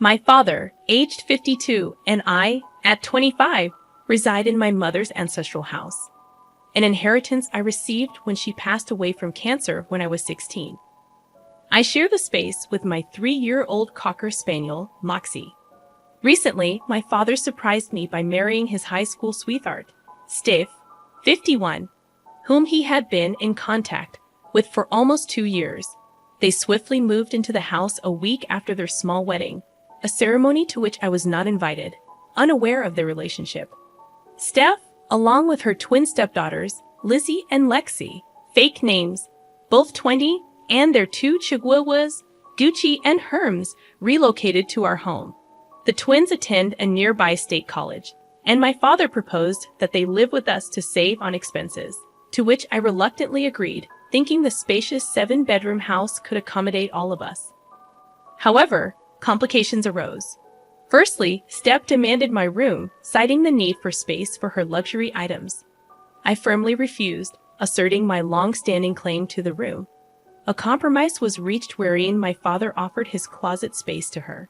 My father, aged 52, and I, at 25, reside in my mother's ancestral house, an inheritance I received when she passed away from cancer when I was 16. I share the space with my 3-year-old Cocker Spaniel, Moxie. Recently, my father surprised me by marrying his high school sweetheart, Steph, 51, whom he had been in contact with for almost 2 years. They swiftly moved into the house a week after their small wedding, a ceremony to which I was not invited, unaware of their relationship. Steph, along with her twin stepdaughters, Lizzie and Lexi, fake names, both 20, and their 2 chihuahuas, Gucci and Hermes, relocated to our home. The twins attend a nearby state college, and my father proposed that they live with us to save on expenses, to which I reluctantly agreed, thinking the spacious 7-bedroom house could accommodate all of us. However, complications arose. Firstly, Steph demanded my room, citing the need for space for her luxury items. I firmly refused, asserting my long-standing claim to the room. A compromise was reached wherein my father offered his closet space to her.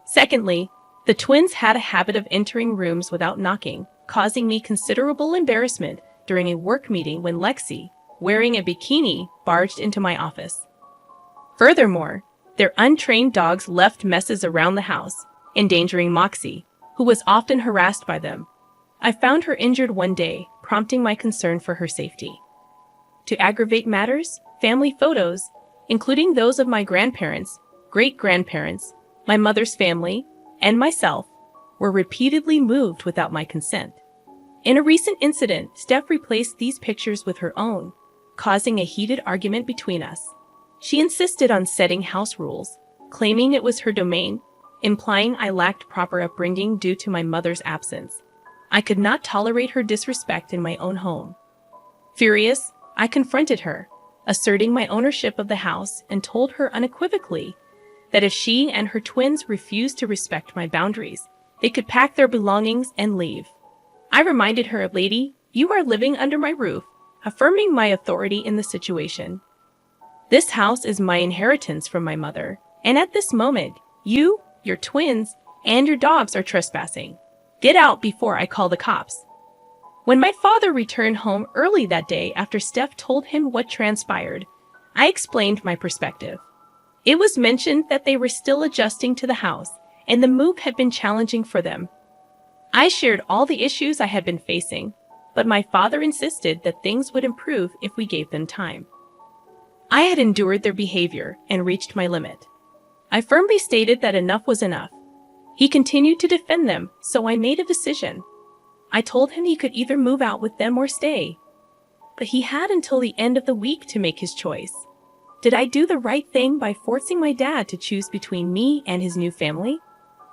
Secondly, the twins had a habit of entering rooms without knocking, causing me considerable embarrassment during a work meeting when Lexi, wearing a bikini, barged into my office. Furthermore, their untrained dogs left messes around the house, endangering Moxie, who was often harassed by them. I found her injured one day, prompting my concern for her safety. To aggravate matters, family photos, including those of my grandparents, great-grandparents, my mother's family, and myself, were repeatedly moved without my consent. In a recent incident, Steph replaced these pictures with her own, causing a heated argument between us. She insisted on setting house rules, claiming it was her domain, implying I lacked proper upbringing due to my mother's absence. I could not tolerate her disrespect in my own home. Furious, I confronted her, asserting my ownership of the house, and told her unequivocally that if she and her twins refused to respect my boundaries, they could pack their belongings and leave. I reminded her, "Lady, you are living under my roof," affirming my authority in the situation. "This house is my inheritance from my mother, and at this moment, you, your twins, and your dogs are trespassing. Get out before I call the cops." When my father returned home early that day after Steph told him what transpired, I explained my perspective. It was mentioned that they were still adjusting to the house, and the move had been challenging for them. I shared all the issues I had been facing, but my father insisted that things would improve if we gave them time. I had endured their behavior and reached my limit. I firmly stated that enough was enough. He continued to defend them, so I made a decision. I told him he could either move out with them or stay. But he had until the end of the week to make his choice. Did I do the right thing by forcing my dad to choose between me and his new family?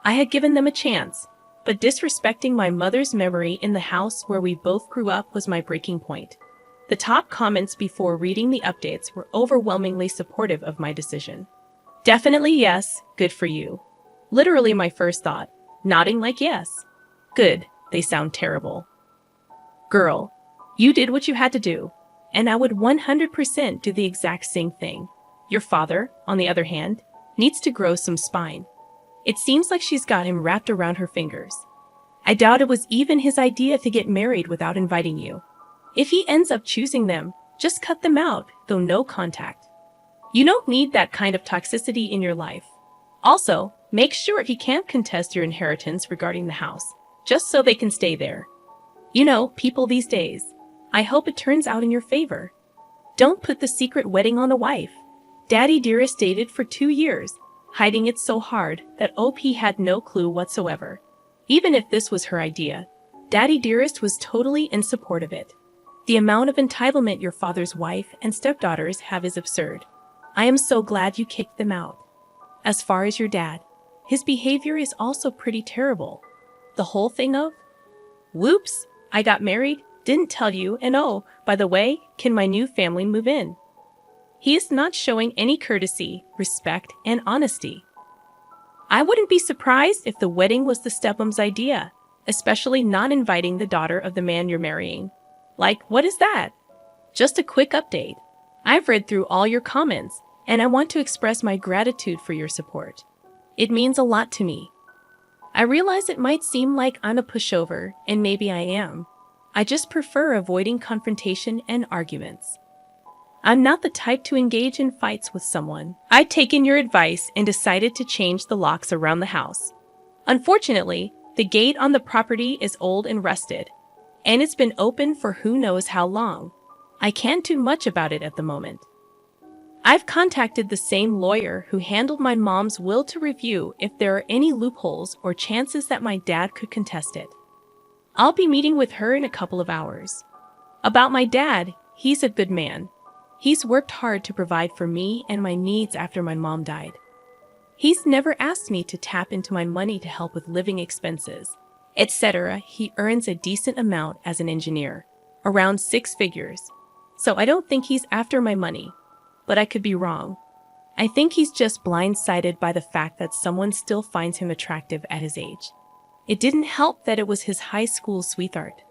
I had given them a chance, but disrespecting my mother's memory in the house where we both grew up was my breaking point. The top comments before reading the updates were overwhelmingly supportive of my decision. "Definitely yes, good for you." Literally my first thought, nodding like yes. "Good, they sound terrible." "Girl, you did what you had to do, and I would 100% do the exact same thing. Your father, on the other hand, needs to grow some spine. It seems like she's got him wrapped around her fingers. I doubt it was even his idea to get married without inviting you. If he ends up choosing them, just cut them out, though no contact. You don't need that kind of toxicity in your life. Also, make sure he can't contest your inheritance regarding the house, just so they can stay there. You know, people these days. I hope it turns out in your favor. Don't put the secret wedding on the wife. Daddy Dearest dated for 2 years, hiding it so hard that OP had no clue whatsoever. Even if this was her idea, Daddy Dearest was totally in support of it. The amount of entitlement your father's wife and stepdaughters have is absurd. I am so glad you kicked them out. As far as your dad, his behavior is also pretty terrible. The whole thing of, 'Whoops, I got married, didn't tell you, and oh, by the way, can my new family move in?' He is not showing any courtesy, respect, and honesty. I wouldn't be surprised if the wedding was the stepmom's idea, especially not inviting the daughter of the man you're marrying. Like, what is that? Just a quick update. I've read through all your comments, and I want to express my gratitude for your support. It means a lot to me. I realize it might seem like I'm a pushover, and maybe I am. I just prefer avoiding confrontation and arguments. I'm not the type to engage in fights with someone. I've taken your advice and decided to change the locks around the house. Unfortunately, the gate on the property is old and rusted, and it's been open for who knows how long. I can't do much about it at the moment. I've contacted the same lawyer who handled my mom's will to review if there are any loopholes or chances that my dad could contest it. I'll be meeting with her in a couple of hours. About my dad, he's a good man. He's worked hard to provide for me and my needs after my mom died. He's never asked me to tap into my money to help with living expenses, etc. He earns a decent amount as an engineer, around 6 figures. So I don't think he's after my money, but I could be wrong. I think he's just blindsided by the fact that someone still finds him attractive at his age. It didn't help that it was his high school sweetheart.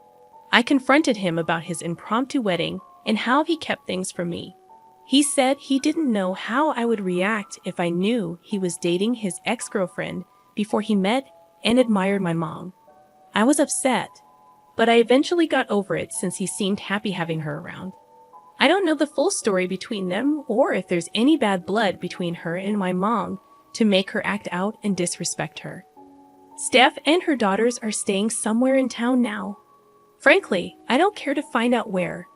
I confronted him about his impromptu wedding and how he kept things from me. He said he didn't know how I would react if I knew he was dating his ex-girlfriend before he met and admired my mom. I was upset, but I eventually got over it since he seemed happy having her around. I don't know the full story between them or if there's any bad blood between her and my mom to make her act out and disrespect her. Steph and her daughters are staying somewhere in town now. Frankly, I don't care to find out where.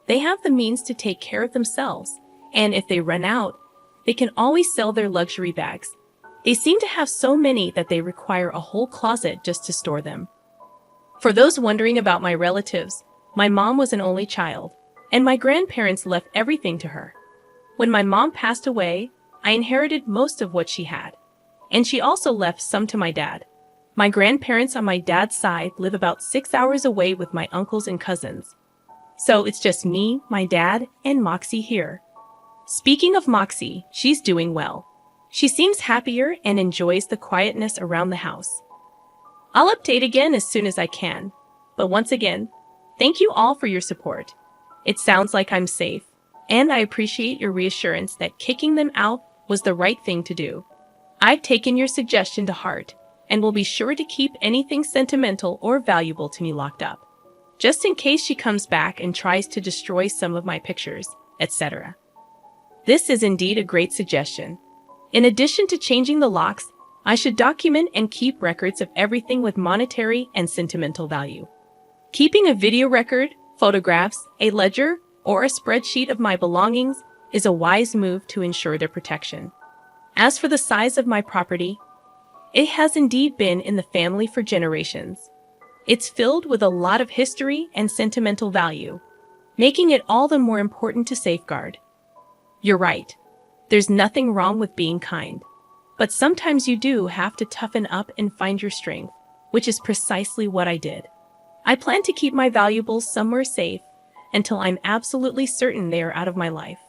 They have the means to take care of themselves, and if they run out, they can always sell their luxury bags. They seem to have so many that they require a whole closet just to store them. For those wondering about my relatives, my mom was an only child, and my grandparents left everything to her. When my mom passed away, I inherited most of what she had, and she also left some to my dad. My grandparents on my dad's side live about 6 hours away with my uncles and cousins. So it's just me, my dad, and Moxie here. Speaking of Moxie, she's doing well. She seems happier and enjoys the quietness around the house. I'll update again as soon as I can. But once again, thank you all for your support. It sounds like I'm safe, and I appreciate your reassurance that kicking them out was the right thing to do. I've taken your suggestion to heart, and will be sure to keep anything sentimental or valuable to me locked up, just in case she comes back and tries to destroy some of my pictures, etc. This is indeed a great suggestion. In addition to changing the locks, I should document and keep records of everything with monetary and sentimental value. Keeping a video record, photographs, a ledger, or a spreadsheet of my belongings is a wise move to ensure their protection. As for the size of my property, it has indeed been in the family for generations. It's filled with a lot of history and sentimental value, making it all the more important to safeguard. You're right. There's nothing wrong with being kind. But sometimes you do have to toughen up and find your strength, which is precisely what I did. I plan to keep my valuables somewhere safe until I'm absolutely certain they are out of my life.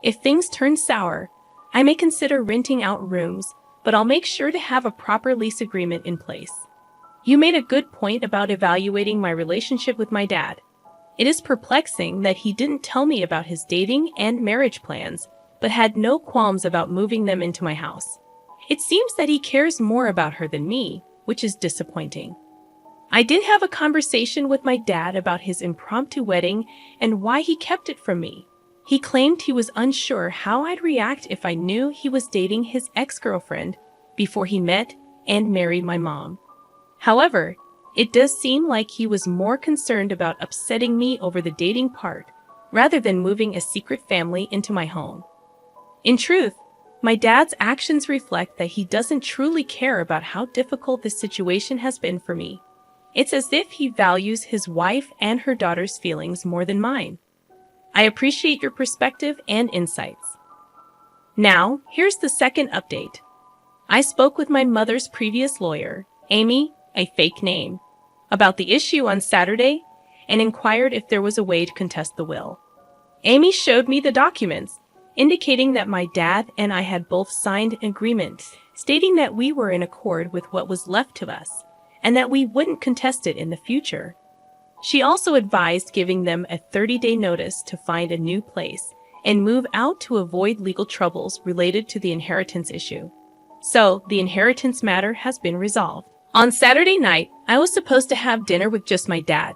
If things turn sour, I may consider renting out rooms, but I'll make sure to have a proper lease agreement in place. You made a good point about evaluating my relationship with my dad. It is perplexing that he didn't tell me about his dating and marriage plans, but had no qualms about moving them into my house. It seems that he cares more about her than me, which is disappointing. I did have a conversation with my dad about his impromptu wedding and why he kept it from me. He claimed he was unsure how I'd react if I knew he was dating his ex-girlfriend before he met and married my mom. However, it does seem like he was more concerned about upsetting me over the dating part rather than moving a secret family into my home. In truth, my dad's actions reflect that he doesn't truly care about how difficult this situation has been for me. It's as if he values his wife and her daughter's feelings more than mine. I appreciate your perspective and insights. Now, here's the second update. I spoke with my mother's previous lawyer, Amy, a fake name, about the issue on Saturday and inquired if there was a way to contest the will. Amy showed me the documents, indicating that my dad and I had both signed an agreement stating that we were in accord with what was left to us and that we wouldn't contest it in the future. She also advised giving them a 30-day notice to find a new place and move out to avoid legal troubles related to the inheritance issue. So, the inheritance matter has been resolved. On Saturday night, I was supposed to have dinner with just my dad.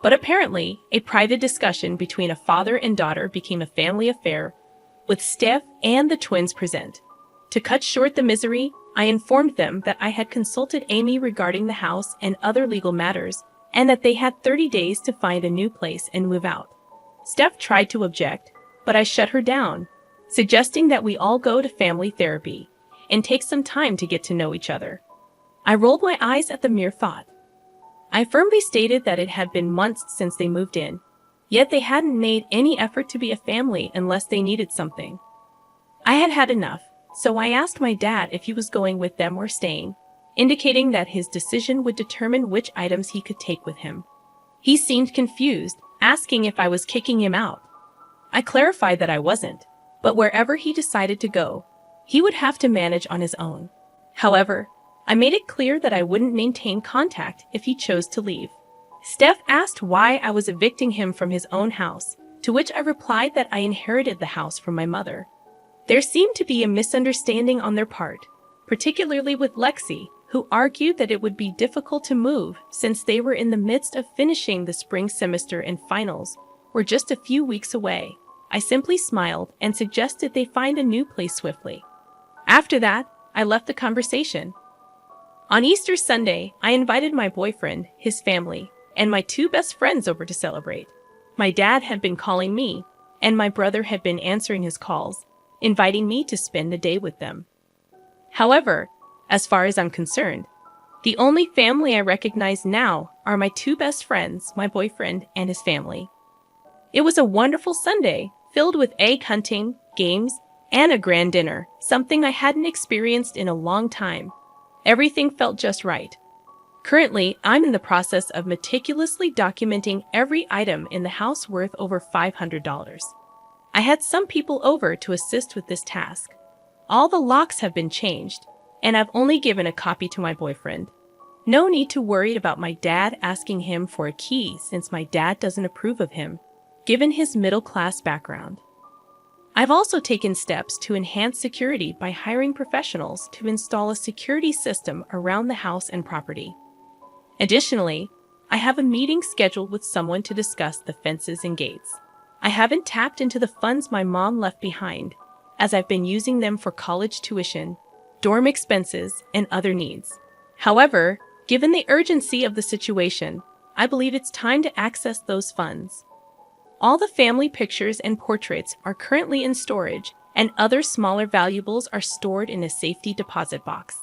But apparently, a private discussion between a father and daughter became a family affair, with Steph and the twins present. To cut short the misery, I informed them that I had consulted Amy regarding the house and other legal matters, and that they had 30 days to find a new place and move out. Steph tried to object, but I shut her down, suggesting that we all go to family therapy and take some time to get to know each other. I rolled my eyes at the mere thought. I firmly stated that it had been months since they moved in, yet they hadn't made any effort to be a family unless they needed something. I had had enough, so I asked my dad if he was going with them or staying, indicating that his decision would determine which items he could take with him. He seemed confused, asking if I was kicking him out. I clarified that I wasn't, but wherever he decided to go, he would have to manage on his own. However, I made it clear that I wouldn't maintain contact if he chose to leave. Steph asked why I was evicting him from his own house, to which I replied that I inherited the house from my mother. There seemed to be a misunderstanding on their part, particularly with Lexi, who argued that it would be difficult to move since they were in the midst of finishing the spring semester and finals were just a few weeks away. I simply smiled and suggested they find a new place swiftly. After that, I left the conversation. On Easter Sunday, I invited my boyfriend, his family, and my two best friends over to celebrate. My dad had been calling me, and my brother had been answering his calls, inviting me to spend the day with them. However, as far as I'm concerned, the only family I recognize now are my two best friends, my boyfriend, and his family. It was a wonderful Sunday, filled with egg hunting, games, and a grand dinner, something I hadn't experienced in a long time. Everything felt just right. Currently, I'm in the process of meticulously documenting every item in the house worth over $500. I had some people over to assist with this task. All the locks have been changed, and I've only given a copy to my boyfriend. No need to worry about my dad asking him for a key since my dad doesn't approve of him, given his middle-class background. I've also taken steps to enhance security by hiring professionals to install a security system around the house and property. Additionally, I have a meeting scheduled with someone to discuss the fences and gates. I haven't tapped into the funds my mom left behind, as I've been using them for college tuition, dorm expenses, and other needs. However, given the urgency of the situation, I believe it's time to access those funds. All the family pictures and portraits are currently in storage, and other smaller valuables are stored in a safety deposit box.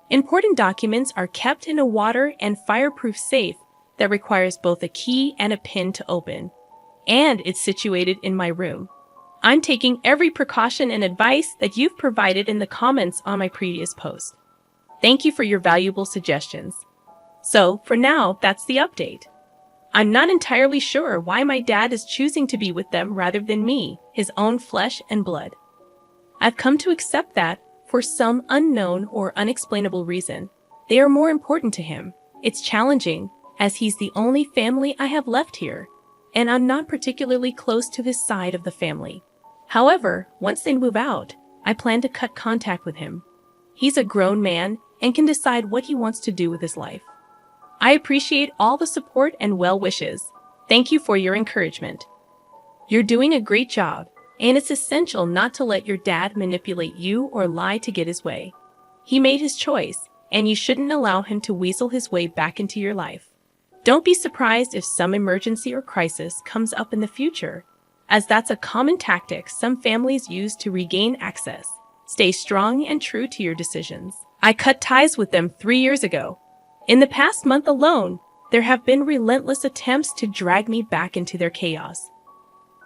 Important documents are kept in a water and fireproof safe that requires both a key and a pin to open, and it's situated in my room. I'm taking every precaution and advice that you've provided in the comments on my previous post. Thank you for your valuable suggestions. So, for now, that's the update. I'm not entirely sure why my dad is choosing to be with them rather than me, his own flesh and blood. I've come to accept that, for some unknown or unexplainable reason, they are more important to him. It's challenging, as he's the only family I have left here, and I'm not particularly close to his side of the family. However, once they move out, I plan to cut contact with him. He's a grown man and can decide what he wants to do with his life. I appreciate all the support and well wishes. Thank you for your encouragement. You're doing a great job, and it's essential not to let your dad manipulate you or lie to get his way. He made his choice, and you shouldn't allow him to weasel his way back into your life. Don't be surprised if some emergency or crisis comes up in the future, as that's a common tactic some families use to regain access. Stay strong and true to your decisions. I cut ties with them 3 years ago. In the past month alone, there have been relentless attempts to drag me back into their chaos.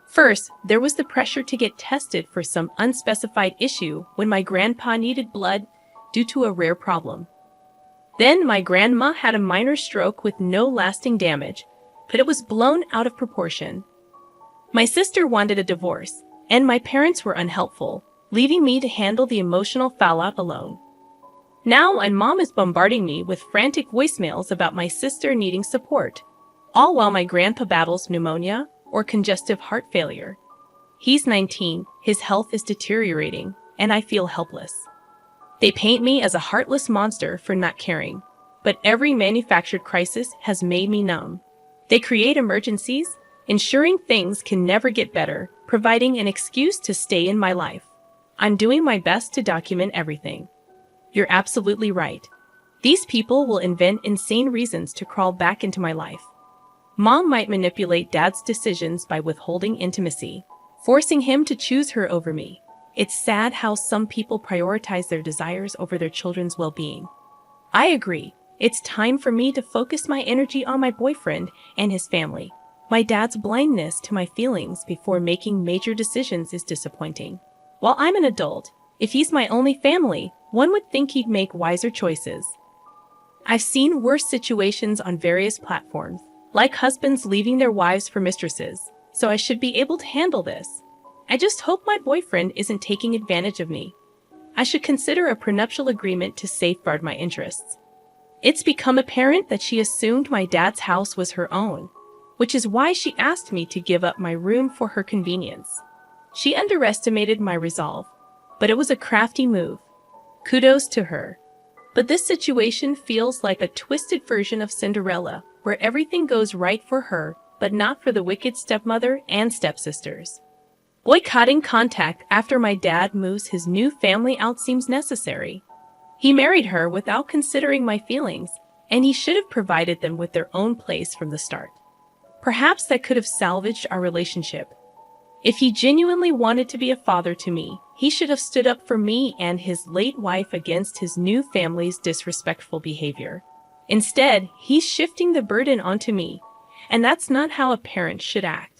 First, there was the pressure to get tested for some unspecified issue when my grandpa needed blood due to a rare problem. Then my grandma had a minor stroke with no lasting damage, but it was blown out of proportion. My sister wanted a divorce, and my parents were unhelpful, leaving me to handle the emotional fallout alone. Now my mom is bombarding me with frantic voicemails about my sister needing support, all while my grandpa battles pneumonia or congestive heart failure. He's 19, his health is deteriorating, and I feel helpless. They paint me as a heartless monster for not caring. But every manufactured crisis has made me numb. They create emergencies, ensuring things can never get better, providing an excuse to stay in my life. I'm doing my best to document everything. You're absolutely right. These people will invent insane reasons to crawl back into my life. Mom might manipulate Dad's decisions by withholding intimacy, forcing him to choose her over me. It's sad how some people prioritize their desires over their children's well-being. I agree. It's time for me to focus my energy on my boyfriend and his family. My dad's blindness to my feelings before making major decisions is disappointing. While I'm an adult, if he's my only family, one would think he'd make wiser choices. I've seen worse situations on various platforms, like husbands leaving their wives for mistresses, so I should be able to handle this. I just hope my boyfriend isn't taking advantage of me. I should consider a prenuptial agreement to safeguard my interests. It's become apparent that she assumed my dad's house was her own, which is why she asked me to give up my room for her convenience. She underestimated my resolve, but it was a crafty move. Kudos to her. But this situation feels like a twisted version of Cinderella, where everything goes right for her, but not for the wicked stepmother and stepsisters. Boycotting contact after my dad moves his new family out seems necessary. He married her without considering my feelings, and he should have provided them with their own place from the start. Perhaps that could have salvaged our relationship. If he genuinely wanted to be a father to me, he should have stood up for me and his late wife against his new family's disrespectful behavior. Instead, he's shifting the burden onto me, and that's not how a parent should act.